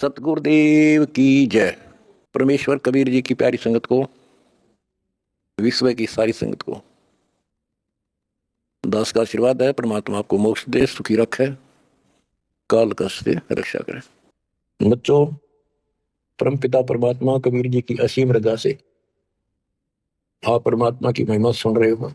सतगुरुदेव की जय। परमेश्वर कबीर जी की प्यारी संगत को, विश्व की सारी संगत को दास का आशीर्वाद है। परमात्मा आपको मोक्ष दे, सुखी रखे, काल कष्ट से रक्षा करे। बच्चों, परमपिता परमात्मा कबीर जी की असीम रजा से आप परमात्मा की महिमा सुन रहे हो,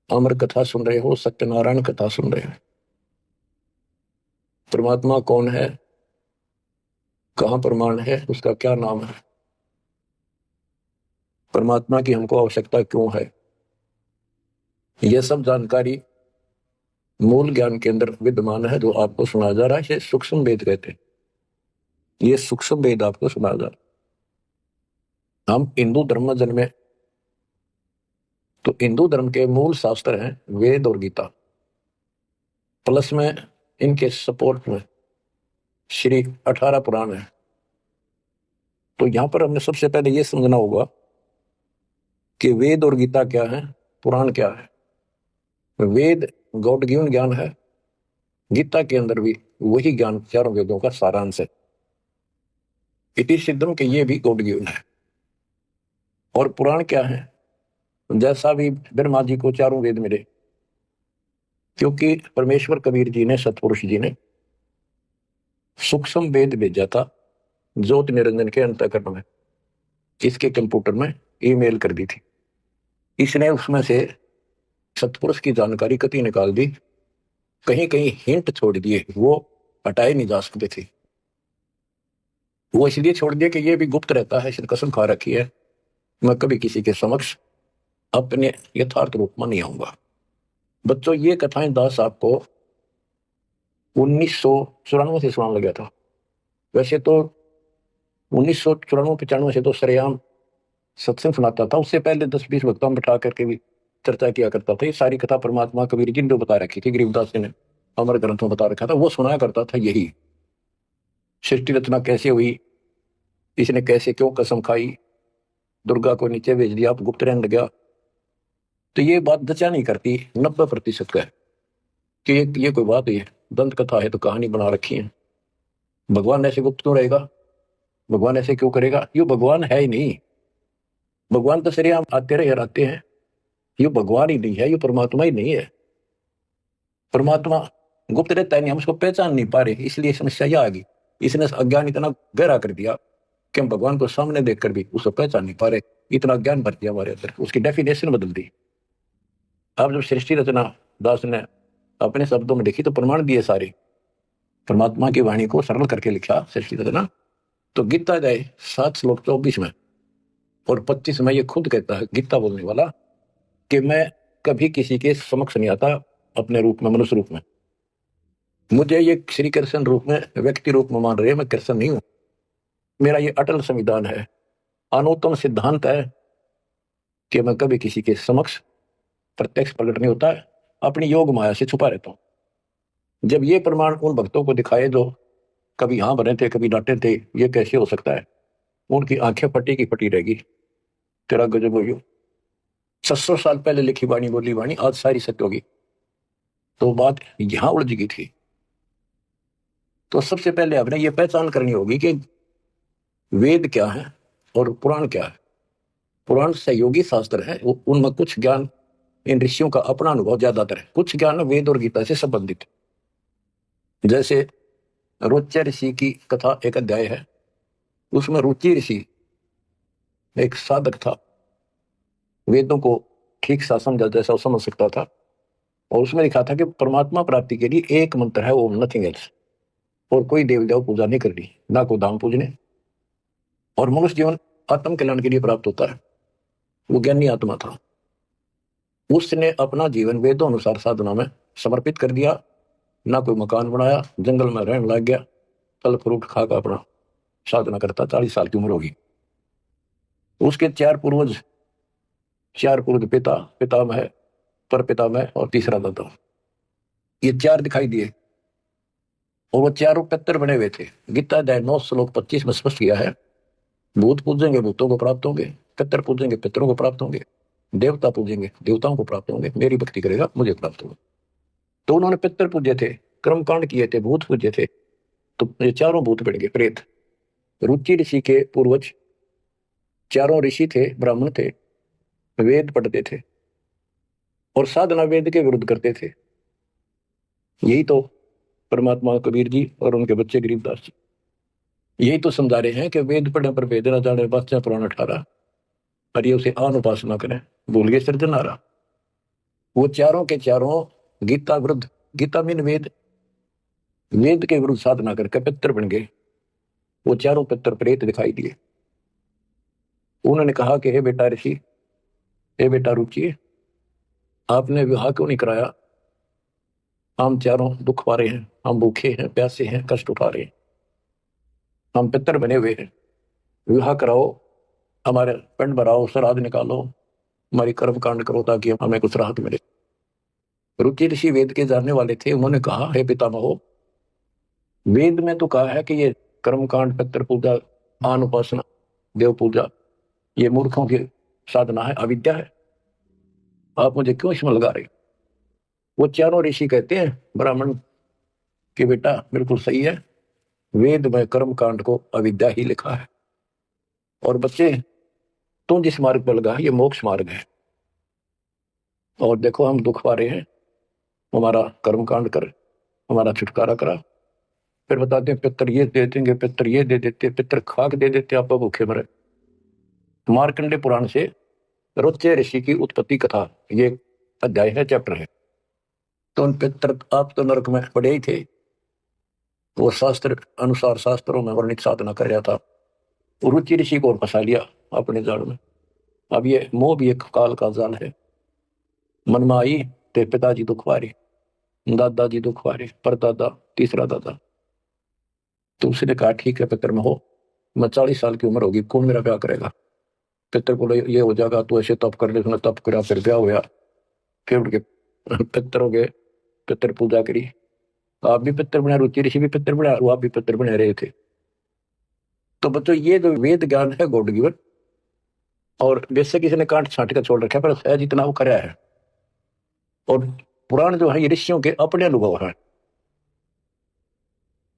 अमर कथा सुन रहे हो, सत्यनारायण कथा सुन रहे हो। परमात्मा कौन है, कहां प्रमाण है, उसका क्या नाम है, परमात्मा की हमको आवश्यकता क्यों है, यह सब जानकारी मूल ज्ञान के अंदर विद्यमान है जो आपको सुनाया जा रहा है। ये सूक्ष्म वेद कहते हैं। ये सूक्ष्म वेद आपको सुनाया जा रहा है। हम हिंदू धर्म में जन्मे तो हिंदू धर्म के मूल शास्त्र हैं वेद और गीता, प्लस में इनके सपोर्ट में श्री 18 पुराण है। तो यहां पर हमने सबसे पहले यह समझना होगा कि वेद और गीता क्या है, पुराण क्या है। वेद गॉड गिवन ज्ञान है, गीता के अंदर भी वही ज्ञान चारों वेदों का सारांश है। इति सिद्धम के ये भी गॉड गिवन है। और पुराण क्या है, जैसा भी ब्रह्मा जी को चारों वेद मिले, क्योंकि परमेश्वर कबीर जी ने, सतपुरुष जी ने सूक्ष्म वेद भेजा था ज्योत निरंजन के अंतःकरण में, इसके कंप्यूटर में ईमेल कर दी थी। इसने उसमें से सतपुरुष की जानकारी कति निकाल दी, कहीं कहीं हिंट छोड़ दिए, वो हटाए नहीं जा सकते थे। वो इसलिए छोड़ दिया कि ये भी गुप्त रहता है, इसने कसम खा रखी है, मैं कभी किसी के समक्ष अपने यथार्थ रूप में नहीं आऊंगा। बच्चों, ये कथाएं दास आपको 1994 से सुनाने लगा था। वैसे तो 1994-95 से तो सरेआम सत्संग सुनाता था। उससे पहले 10-20 वक्ताओं में बिठा करके भी चर्चा किया करता था। ये सारी कथा परमात्मा कबीर जी ने बता रखी थी, गरीबदास जी ने अमर ग्रंथों में बता रखा था, वो सुनाया करता था। यही सृष्टि रचना कैसे हुई, इसने कैसे क्यों कसम खाई, दुर्गा को नीचे भेज दिया, आप गुप्त रहने लगा। तो ये बात दचा नहीं करती 90% का है कि ये कोई बात है, दंत कथा है तो कहानी बना रखी है। भगवान ऐसे गुप्त क्यों रहेगा, भगवान ऐसे क्यों करेगा, ये भगवान है ही नहीं। भगवान तो सरेआम आते रहे हराते हैं। ये भगवान ही नहीं है, ये परमात्मा ही नहीं है। परमात्मा गुप्त रहता है, नहीं हम उसको पहचान नहीं पा रहे, इसलिए समस्या यह आ गई। इसने अज्ञान इतना गहरा कर दिया कि हम भगवान को सामने देखकर भी उसको पहचान नहीं पा रहे। इतना ज्ञान भर दिया हमारे अंदर, उसकी डेफिनेशन बदल दी। अब जब सृष्टि रचना दास ने अपने शब्दों में लिखी तो प्रमाण दिए सारे, परमात्मा की वाणी को सरल करके लिखा सृष्टि रचना। तो गीता जाए 7 श्लोक 24 में और 25 में ये खुद कहता है गीता बोलने वाला कि मैं कभी किसी के समक्ष नहीं आता अपने रूप में, मनुष्य रूप में। मुझे ये श्री कृष्ण रूप में, व्यक्ति रूप में मान रहे, मैं कृष्ण नहीं हूं। मेरा ये अटल संविधान है, अनुत्तम सिद्धांत है कि मैं कभी किसी के समक्ष प्रत्यक्ष प्रकट नहीं होता है, अपनी योग माया से छुपा रहता हूं। जब ये प्रमाण उन भक्तों को दिखाए जो कभी हाँ बने थे, कभी डांटे थे, ये कैसे हो सकता है, उनकी आंखें फटी की फटी रहेगी। तेरा गजब हो, 700 साल पहले लिखी वाणी, बोली वाणी आज सारी सत्य होगी। तो बात यहां उलझ गई थी। तो सबसे पहले आपने ये पहचान करनी होगी कि वेद क्या है और पुराण क्या है। पुराण सहयोगी शास्त्र है, उनमें कुछ ज्ञान इन ऋषियों का अपना अनुभव ज्यादातर है, कुछ ज्ञान वेद और गीता से संबंधित। जैसे रोच्य ऋषि की कथा एक अध्याय है, उसमें रुचि ऋषि एक साधक था, वेदों को ठीक सा समझा जैसा समझ सकता था। और उसमें लिखा था कि परमात्मा प्राप्ति के लिए एक मंत्र है, ओम, नथिंग एल्स। और कोई देव देव पूजा नहीं करनी, ना कोई दाम पूजने, और मनुष्य जीवन आत्म कल्याण के लिए प्राप्त होता है। वो ज्ञानी आत्मा था, उसने अपना जीवन वेदों अनुसार साधना में समर्पित कर दिया। ना कोई मकान बनाया, जंगल में रहने लग गया, फल फ्रूट खाकर अपना साधना करता। 40 साल की उम्र होगी। उसके 4 पूर्वज, 4 पूर्वज, पिता, पितामह, पर पितामह और तीसरा दादा, ये 4 दिखाई दिए। और वो चारों पितर बने हुए थे। गीता अध्याय 9 श्लोक 25 में स्पष्ट किया है, भूत पूजेंगे भूतों को प्राप्त होंगे, पितर पूजेंगे पितरों को प्राप्त होंगे, देवता पूजेंगे देवताओं को प्राप्त होंगे, मेरी भक्ति करेगा मुझे प्राप्त होगा। तो उन्होंने पितर पूजे थे, कर्म कांड किए थे, भूत पूजे थे, तो ये चारों भूत बढ़ गए प्रेत। रुचि ऋषि के पूर्वज चारों ऋषि थे, ब्राह्मण थे, वेद पढ़ते थे और साधना वेद के विरुद्ध करते थे। यही तो परमात्मा कबीर जी और उनके बच्चे गरीबदास जी यही तो समझा रहे हैं कि वेद पढ़ने पर वेद न जाने बादशाह पुराण 18, और ये उसे आन उपासना करें, भूल गए सृजनारा। वो चारों के चारों गीता विरुद्ध, गीता मीन वेद, वेद के विरुद्ध साधना करके पितर बन गए। वो चारों पितर प्रेत दिखाई दिए। उन्होंने कहा कि हे बेटा ऋषि, हे बेटा रुचि, आपने विवाह क्यों नहीं कराया? हम चारों दुख पा रहे हैं, हम भूखे हैं, प्यासे हैं, कष्ट उठा रहे हैं, हम पितर बने हुए हैं, विवाह कराओ, हमारे पिंड भराओ, श्राद्ध निकालो, हमारी कर्म कांड करो ताकि हमें कुछ राहत मिले। रुचि ऋषि वेद के जानने वाले थे। उन्होंने कहा, हे पितामहो, वेद में तो कहा है कि ये कर्म कांड, पितर पूजा, आन उपासना, देव पूजा, ये मूर्खों की साधना है, अविद्या है। आप मुझे क्यों इसमें लगा रहे? वो चारों ऋषि कहते हैं ब्राह्मण कि बेटा बिल्कुल सही है, वेद में कर्म कांड को अविद्या ही लिखा है, और बच्चे तुम जिस मार्ग पर लगा है ये मोक्ष मार्ग है। और देखो हम दुख पा रहे हैं, हमारा कर्म कांड कर, हमारा छुटकारा करा। फिर बताते हैं पितर ये दे देंगे, पितर ये दे देते, पितर खाक दे देते, आप भूखे मरे। मार्कंडे पुराण से रोचे ऋषि की उत्पत्ति कथा, ये अध्याय है, चैप्टर है। तो उन पितर, आप तो नरक में पड़े ही थे, वो शास्त्र अनुसार शास्त्रों में वर्णित साधना कर रहा था, रुचि ऋषि को फंसा लिया अपने जाल में। अब ये मोह भी एक काल का जाल है। मन में आई ते पिताजी दुखवारे, दादाजी दुखवारे, परदादा, तीसरा दादा। तो उसने कहा ठीक है पितर में हो, मैं 40 साल की उम्र होगी, कौन मेरा ब्याह करेगा? पितर बोले ये हो जाएगा, तू ऐसे तप कर ले। उसने तप करा, फिर ब्याह हुआ, फिर उनके पितर हो गए, पितर पूजा करी। आप भी पितर बना, रुचि ऋषि भी पितर बना, आप भी पितर बने रहे थे। तो बच्चों ये जो वेद ज्ञान है गॉड गिवन, और वैसे किसी ने कांट छांट कर छोड़ रखा है, पर सहज इतना वो कराया है। और पुराण जो है ये ऋषियों के अपने अनुभव है।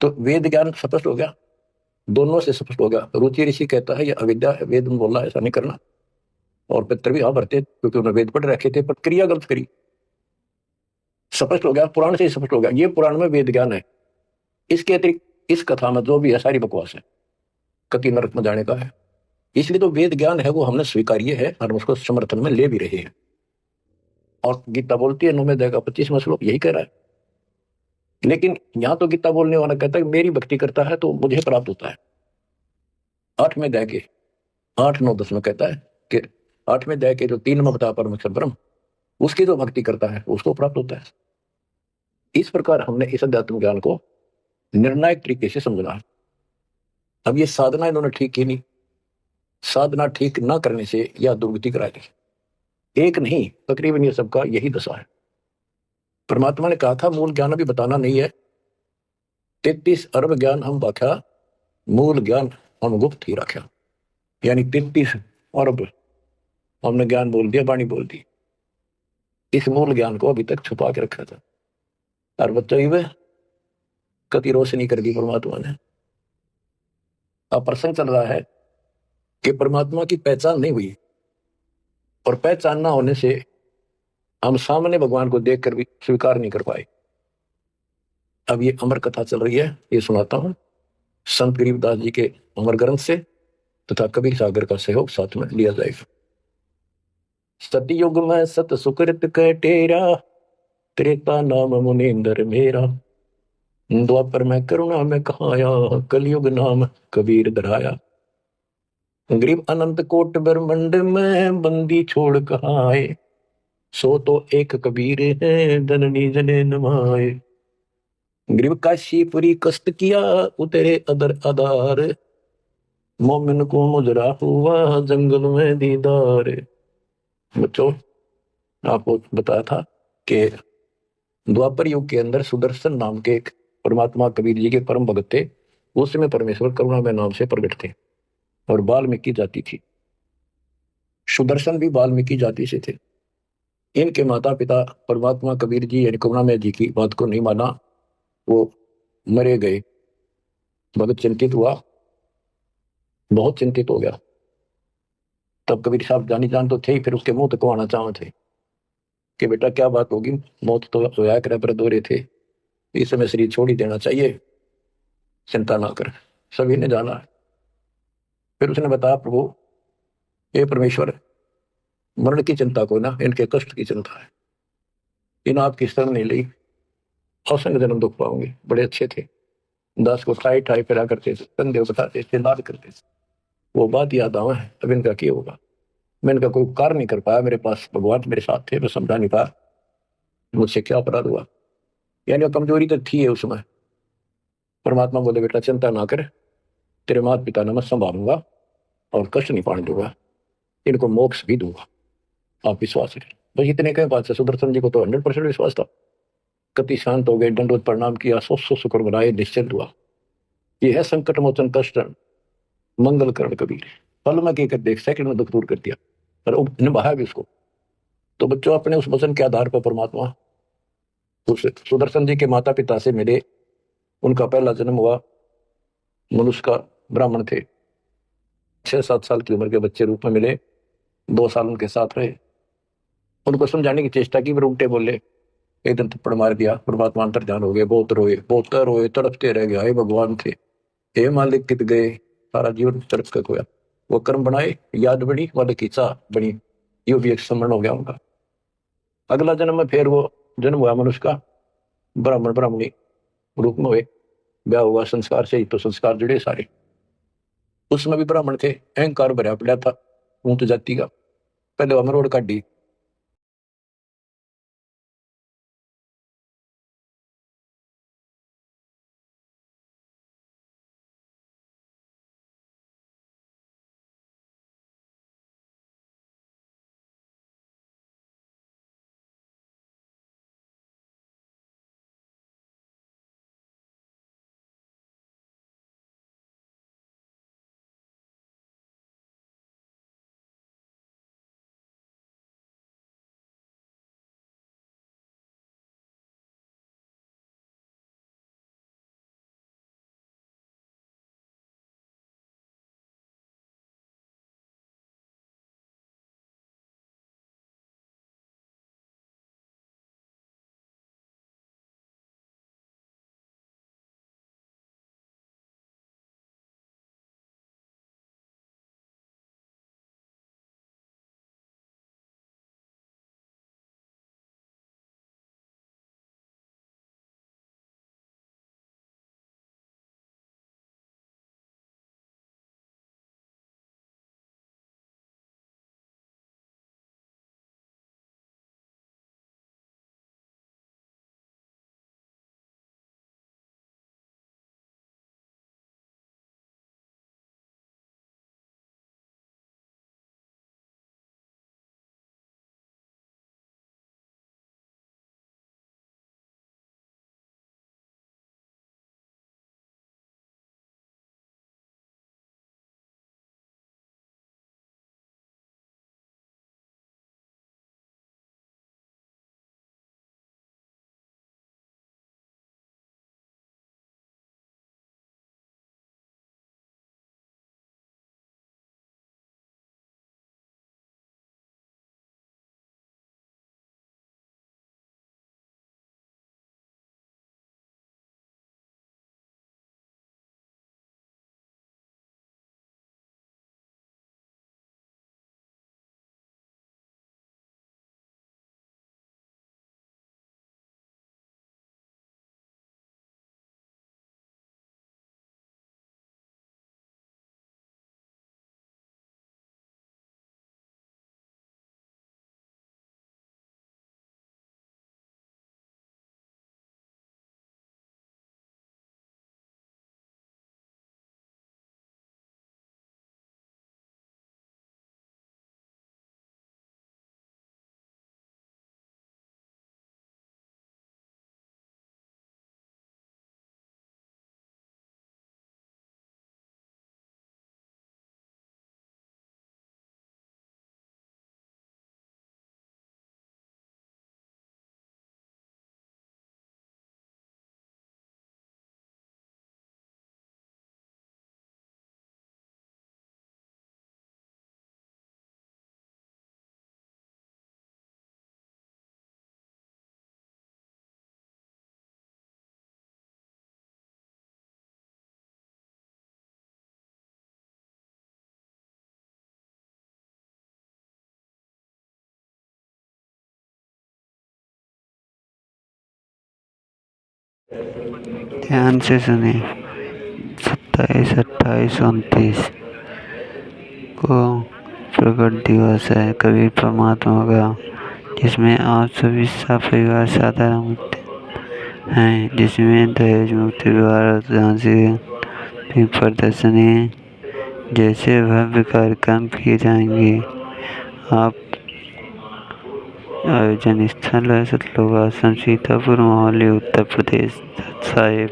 तो वेद ज्ञान स्पष्ट हो गया, दोनों से स्पष्ट हो गया। रुचि ऋषि कहता है ये अविद्या है, वेद में बोला ऐसा नहीं करना। और पितर भी हाँ भरते क्योंकि उन्होंने वेद पढ़ रखे थे, पर क्रिया गलत करी। स्पष्ट हो गया, पुराण से ही स्पष्ट हो गया, ये पुराण में वेद ज्ञान है। इसके अतिरिक्त इस कथा में जो भी है सारी बकवास है, कति नरक में जाने का है। इसलिए तो वेद ज्ञान है वो हमने स्वीकार्य है और उसको समर्थन में ले भी रहे हैं। और गीता बोलती है 9वें अध्याय का 25वां श्लोक यही कह रहा है। लेकिन यहां तो गीता बोलने वाला कहता है मेरी भक्ति करता है तो मुझे प्राप्त होता है। 8वें अध्याय के 8, 9, 10 में कहता है कि 8वें अध्याय के जो 3 में बता परमेश्वर ब्रह्म, उसकी जो भक्ति करता है उसको प्राप्त होता है। इस प्रकार हमने इस अध्यात्म ज्ञान को निर्णायक तरीके से समझना है। अब ये साधना इन्होंने ठीक की नहीं, साधना ठीक ना करने से यह दुर्गति कराएगी। एक नहीं, तकरीबन ये सबका यही दशा है। परमात्मा ने कहा था मूल ज्ञान अभी बताना नहीं है, 33 अरब ज्ञान हम बाख्या, मूल ज्ञान हम गुप्त ही रखा। यानी 33 अरब हमने ज्ञान बोल दिया, वाणी बोल दी, इस मूल ज्ञान को अभी तक छुपा के रखा था। और बच्चों ही वह कति रोशनी कर दी परमात्मा ने। अब प्रसंग चल रहा है कि परमात्मा की पहचान नहीं हुई, और पहचान ना होने से हम सामने भगवान को देखकर भी स्वीकार नहीं कर पाए। अब ये अमर कथा चल रही है, ये सुनाता हूं संत गरीबदास जी के अमर ग्रंथ से, तथा कबीर सागर का सहयोग साथ में लिया जाएगा। सतयुग में सत सुकृत कै टेरा, त्रेता नाम मुनींद्र मेरा, द्वापर में करुणा में कहाया, कलयुग नाम कबीर धराया। गरीब अनंत कोट ब्रह्मंड में बंदी छोड़ कहाँ आए, सो तो एक कबीर है जननी जने नमाए। गरीब काशीपुरी कष्ट किया उतरे अदर आधार, मोमिन को मुजरा हुआ जंगल में दीदार। बच्चों आपको बताया था कि द्वापर युग के अंदर सुदर्शन नाम के एक परमात्मा कबीर जी के परम भगत थे। उस समय परमेश्वर करुणा में नाम से प्रकट थे और वाल्मीकि जाति थी। सुदर्शन भी वाल्मीकि जाति से थे। इनके माता पिता परमात्मा कबीर जी यानी करुणामय जी की बात को नहीं माना, वो मरे गए। भगत चिंतित हुआ, बहुत चिंतित हो गया। तब कबीर साहब जानी जान तो थे ही, फिर उसके मुंह तक को आना चाह थे कि बेटा क्या बात होगी, मौत तो सोया करे पर दो रहे थे, इस समय शरीर छोड़ ही देना चाहिए, चिंता ना कर। सभी ने जाना। फिर उसने बताया, प्रभु हे परमेश्वर, मरण की चिंता को ना, इनके कष्ट की चिंता है। इन आपकी शरण नहीं ली, असंग जन्म दुख पाओगे। बड़े अच्छे थे, दास को ठाई ठाई फिरा करते थे, कंधे बताते थे, लाद करते थे। वो बात याद आवा है। अब इनका क्या होगा। मैं इनका कोई उपकार नहीं कर पाया, मेरे पास भगवान मेरे साथ थे, मैं समझा नहीं पाया मुझसे क्या अपराध हुआ। यानी वो कमजोरी तो थी है उसमें। परमात्मा बोले, बेटा चिंता ना कर, तेरे माता पिता ने मैं संभालूंगा और कष्ट नहीं पाने दूंगा, इनको मोक्ष भी दूंगा, आप विश्वास करें। बस इतने कहे बात से सुदर्शन जी को तो 100% विश्वास था। कति शांत हो गए, दंडोत प्रणाम किया, सो सो शुक्र बनाए, निश्चिंत हुआ। ये है संकट मोचन कष्ट मंगल करण कबीर। पल में की कर देख, सेकंड में दुख दूर कर दिया, पर निभाया भी उसको। तो बच्चों, अपने उस वचन के आधार पर परमात्मा उस सुदर्शन जी के माता पिता से मिले। उनका पहला जन्म हुआ, मनुष्य का ब्राह्मण थे, 6-7 साल की उम्र के बच्चे रूप में मिले। 2 साल उनके साथ रहे, उनको समझाने की चेष्टा की, पर उल्टे बोले। एक दिन थप्पड़ मार दिया, परमात्मा अंतर ध्यान हो गए, बहुत रोए, तड़पते रह गए, हे भगवान थे, हे मालिक कित गए, सारा जीवन तड़प कर खोया। वो कर्म बनाए, याद बड़ी, वाले की चाह बनी, यो भी एक स्मरण हो गया उनका। अगला जन्म में फिर वो जन्म हुआ मनुष्य का, ब्राह्मण ब्राह्मणी रूप में हुए। ब्याह हुआ, संस्कार से ही तो संस्कार जुड़े सारे। उसमें भी ब्राह्मण थे, अहंकार भरा पड़ा था ऊंट जाति का। पहले वो मरोड़ काटी, ध्यान से सुने। 27, 28, 29 को प्रकट दिवस है कबीर परमात्मा का, जिसमें आप सभी परिवार साधारण मुक्ति हैं, जिसमें दहेज मुक्ति, विवाह और झांसी की प्रदर्शनी जैसे भव्य कार्यक्रम किए जाएंगे। आप आयोजन स्थल है सतलोक आश्रम, सीतापुर, मोहाली, उत्तर प्रदेश। साहेब।